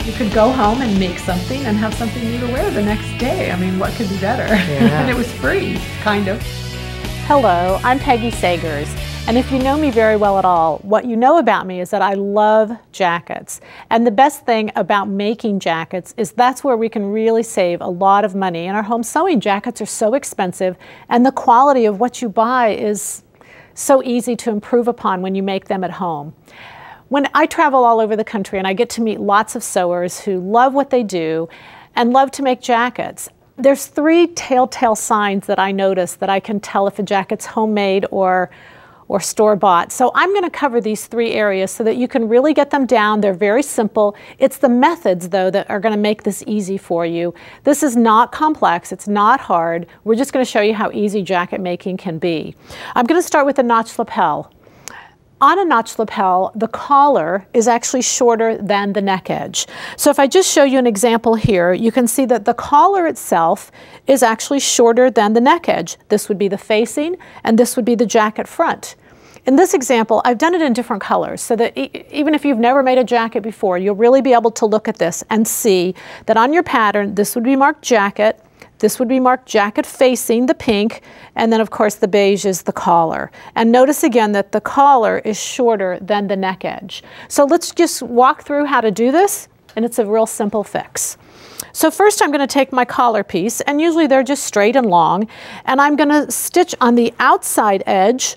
You could go home and make something and have something new to wear the next day. I mean, what could be better? Yeah. And it was free, kind of. Hello, I'm Peggy Sagers, and if you know me very well at all, what you know about me is that I love jackets. And the best thing about making jackets is that's where we can really save a lot of money. In our home sewing, jackets are so expensive, and the quality of what you buy is so easy to improve upon when you make them at home. When I travel all over the country and I get to meet lots of sewers who love what they do and love to make jackets, there's three telltale signs that I notice that I can tell if a jacket's homemade or store-bought. So I'm going to cover these three areas so that you can really get them down. They're very simple. It's the methods, though, that are going to make this easy for you. This is not complex. It's not hard. We're just going to show you how easy jacket making can be. I'm going to start with the notch lapel. On a notch lapel, the collar is actually shorter than the neck edge. So if I just show you an example here, you can see that the collar itself is actually shorter than the neck edge. This would be the facing, and this would be the jacket front. In this example, I've done it in different colors so that even if you've never made a jacket before, you'll really be able to look at this and see that on your pattern, this would be marked jacket, this would be marked jacket facing, the pink, and then of course the beige is the collar. And notice again that the collar is shorter than the neck edge. So let's just walk through how to do this, and it's a real simple fix. So first I'm going to take my collar piece, and usually they're just straight and long, and I'm going to stitch on the outside edge.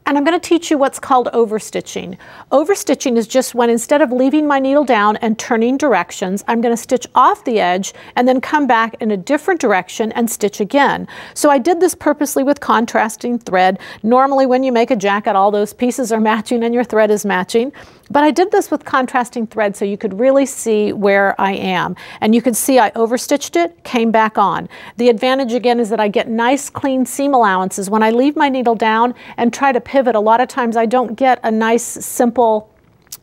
And I'm going to teach you what's called overstitching. Overstitching is just when instead of leaving my needle down and turning directions, I'm going to stitch off the edge and then come back in a different direction and stitch again. So I did this purposely with contrasting thread. Normally when you make a jacket, all those pieces are matching and your thread is matching. But I did this with contrasting thread so you could really see where I am. And you can see I overstitched it, came back on. The advantage again is that I get nice clean seam allowances. When I leave my needle down and try to pivot, a lot of times I don't get a nice simple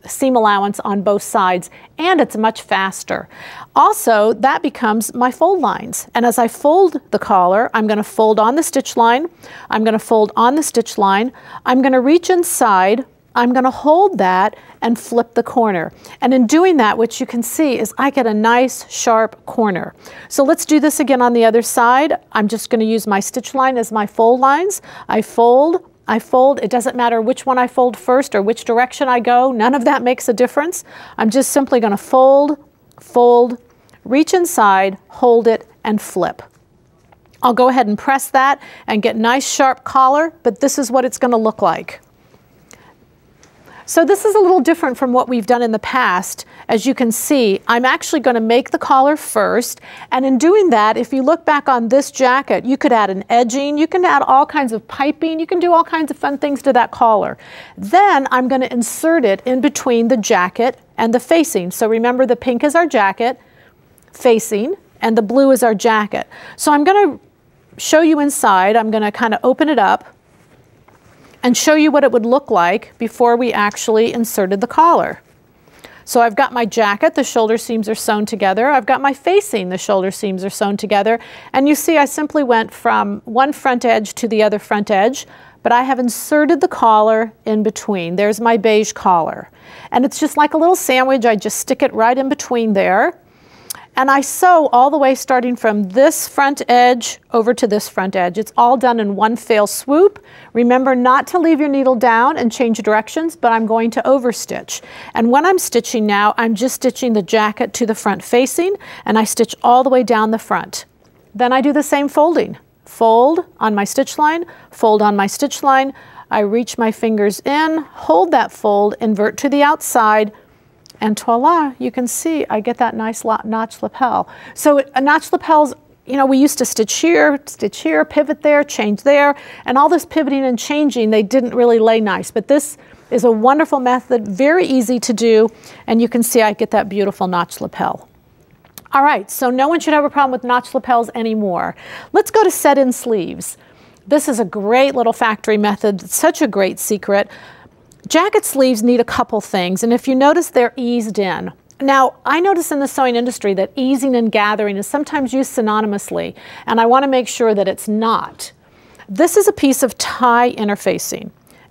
seam allowance on both sides, and it's much faster. Also, that becomes my fold lines. And as I fold the collar, I'm going to fold on the stitch line, I'm going to fold on the stitch line, I'm going to reach inside, I'm going to hold that and flip the corner. And in doing that, what you can see is I get a nice sharp corner. So let's do this again on the other side. I'm just going to use my stitch line as my fold lines. I fold. It doesn't matter which one I fold first or which direction I go. None of that makes a difference. I'm just simply going to fold, fold, reach inside, hold it, and flip. I'll go ahead and press that and get nice sharp collar, but this is what it's going to look like. So this is a little different from what we've done in the past. As you can see, I'm actually going to make the collar first, and in doing that, if you look back on this jacket, you could add an edging, you can add all kinds of piping, you can do all kinds of fun things to that collar. Then I'm going to insert it in between the jacket and the facing. So remember, the pink is our jacket, facing, and the blue is our jacket. So I'm going to show you inside. I'm going to kind of open it up and show you what it would look like before we actually inserted the collar. So I've got my jacket, the shoulder seams are sewn together. I've got my facing, the shoulder seams are sewn together. And you see I simply went from one front edge to the other front edge, but I have inserted the collar in between. There's my beige collar. And it's just like a little sandwich. I just stick it right in between there. And I sew all the way starting from this front edge over to this front edge. It's all done in one fell swoop. Remember not to leave your needle down and change directions, but I'm going to overstitch. And when I'm stitching now, I'm just stitching the jacket to the front facing, and I stitch all the way down the front. Then I do the same folding. Fold on my stitch line, fold on my stitch line. I reach my fingers in, hold that fold, invert to the outside, and voila, you can see I get that nice notch lapel. So a notch lapels, you know, we used to stitch here, pivot there, change there, and all this pivoting and changing, they didn't really lay nice. But this is a wonderful method, very easy to do, and you can see I get that beautiful notch lapel. All right, so no one should have a problem with notch lapels anymore. Let's go to set-in sleeves. This is a great little factory method. It's such a great secret. Jacket sleeves need a couple things, and if you notice, they're eased in. Now, I notice in the sewing industry that easing and gathering is sometimes used synonymously, and I want to make sure that it's not. This is a piece of tie interfacing,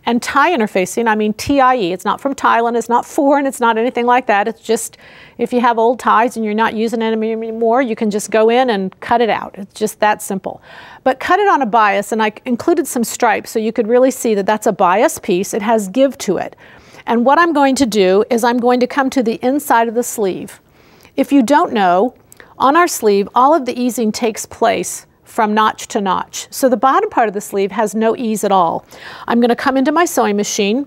And tie interfacing, I mean TIE, it's not from Thailand, it's not foreign, it's not anything like that. It's just, if you have old ties and you're not using them anymore, you can just go in and cut it out. It's just that simple. But cut it on a bias, and I included some stripes so you could really see that that's a bias piece. It has give to it. And what I'm going to do is I'm going to come to the inside of the sleeve. If you don't know, on our sleeve, all of the easing takes place from notch to notch. So the bottom part of the sleeve has no ease at all. I'm going to come into my sewing machine.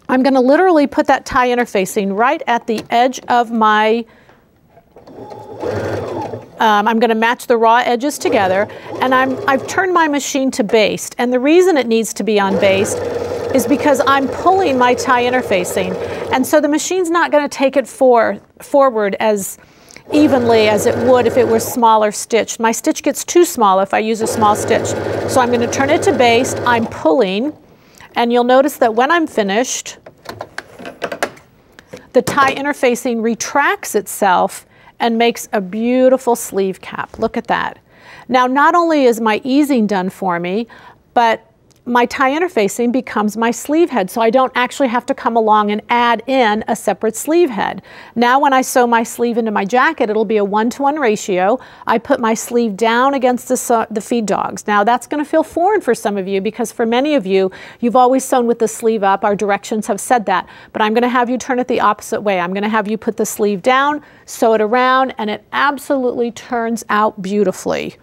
I'm going to literally put that tie interfacing right at the edge of my, I'm going to match the raw edges together, and I've turned my machine to baste. And the reason it needs to be on baste is because I'm pulling my tie interfacing. And so the machine's not going to take it forward as evenly as it would if it were smaller stitched. My stitch gets too small if I use a small stitch. So I'm going to turn it to baste, I'm pulling, and you'll notice that when I'm finished, the tie interfacing retracts itself and makes a beautiful sleeve cap. Look at that. Now, not only is my easing done for me, but my tie interfacing becomes my sleeve head, so I don't actually have to come along and add in a separate sleeve head. Now when I sew my sleeve into my jacket, it'll be a 1-to-1 ratio. I put my sleeve down against the feed dogs. Now that's going to feel foreign for some of you, because for many of you, you've always sewn with the sleeve up. Our directions have said that, but I'm going to have you turn it the opposite way. I'm going to have you put the sleeve down, sew it around, and it absolutely turns out beautifully.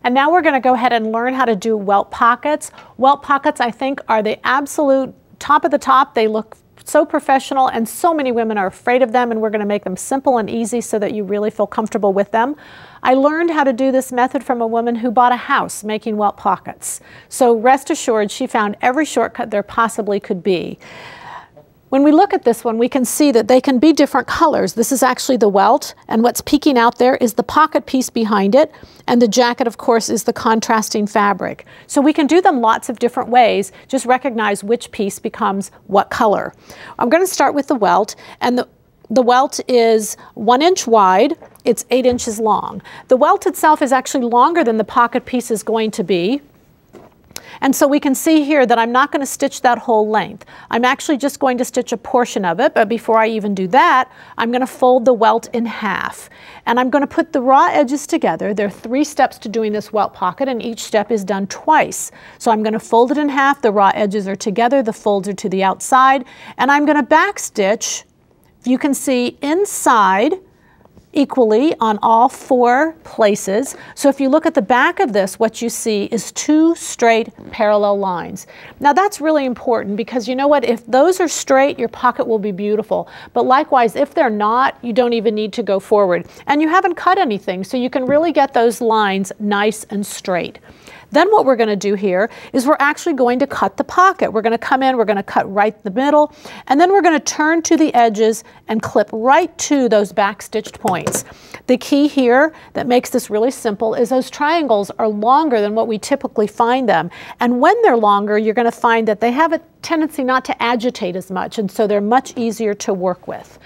And now we're going to go ahead and learn how to do welt pockets. Welt pockets, I think, are the absolute top of the top. They look so professional, and so many women are afraid of them, and we're going to make them simple and easy so that you really feel comfortable with them. I learned how to do this method from a woman who bought a house making welt pockets. So rest assured, she found every shortcut there possibly could be. When we look at this one, we can see that they can be different colors. This is actually the welt, and what's peeking out there is the pocket piece behind it, and the jacket, of course, is the contrasting fabric. So we can do them lots of different ways. Just recognize which piece becomes what color. I'm going to start with the welt, and the welt is 1 inch wide. It's 8 inches long. The welt itself is actually longer than the pocket piece is going to be. And so we can see here that I'm not going to stitch that whole length. I'm actually just going to stitch a portion of it, but before I even do that, I'm going to fold the welt in half. And I'm going to put the raw edges together. There are 3 steps to doing this welt pocket, and each step is done twice. So I'm going to fold it in half, the raw edges are together, the folds are to the outside, and I'm going to back stitch, you can see, inside equally on all 4 places. So if you look at the back of this, what you see is 2 straight parallel lines. Now that's really important, because you know what, if those are straight, your pocket will be beautiful. But likewise, if they're not, you don't even need to go forward. And you haven't cut anything, so you can really get those lines nice and straight. Then what we're going to do here is we're actually going to cut the pocket. We're going to come in, we're going to cut right in the middle, and then we're going to turn to the edges and clip right to those back stitched points. The key here that makes this really simple is those triangles are longer than what we typically find them. And when they're longer, you're going to find that they have a tendency not to agitate as much, and so they're much easier to work with.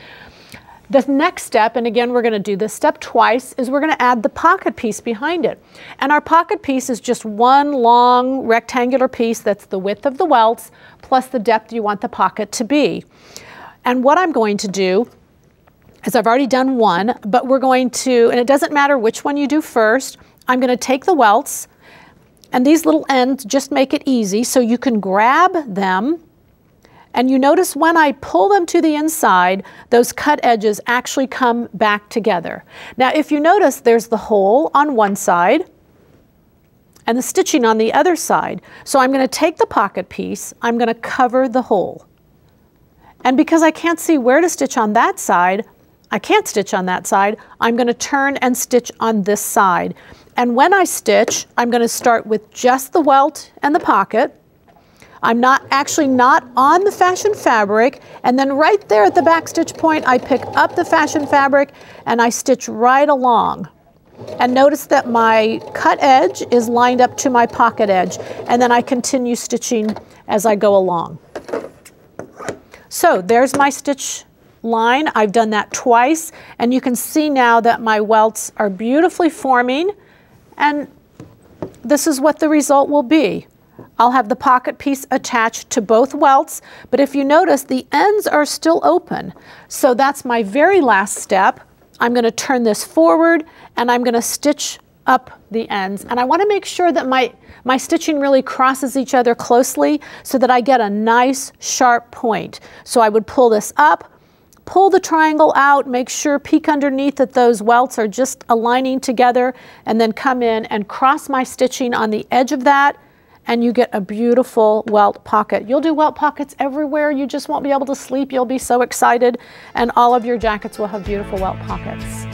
The next step, and again we're going to do this step twice, is we're going to add the pocket piece behind it. And our pocket piece is just one long rectangular piece that's the width of the welts plus the depth you want the pocket to be. And what I'm going to do is, I've already done one, but we're going to, and it doesn't matter which one you do first, I'm going to take the welts, and these little ends just make it easy so you can grab them. And you notice when I pull them to the inside, those cut edges actually come back together. Now if you notice, there's the hole on one side and the stitching on the other side. So I'm going to take the pocket piece, I'm going to cover the hole. And because I can't see where to stitch on that side, I can't stitch on that side, I'm going to turn and stitch on this side. And when I stitch, I'm going to start with just the welt and the pocket. I'm not on the fashion fabric, and then right there at the back stitch point, I pick up the fashion fabric and I stitch right along. And notice that my cut edge is lined up to my pocket edge, and then I continue stitching as I go along. So there's my stitch line. I've done that twice, and you can see now that my welts are beautifully forming, and this is what the result will be. I'll have the pocket piece attached to both welts, but if you notice, the ends are still open. So that's my very last step. I'm going to turn this forward and I'm going to stitch up the ends. And I want to make sure that my stitching really crosses each other closely so that I get a nice sharp point. So I would pull this up, pull the triangle out, make sure, peek underneath that those welts are just aligning together, and then come in and cross my stitching on the edge of that, and you get a beautiful welt pocket. You'll do welt pockets everywhere. You just won't be able to sleep. You'll be so excited, and all of your jackets will have beautiful welt pockets.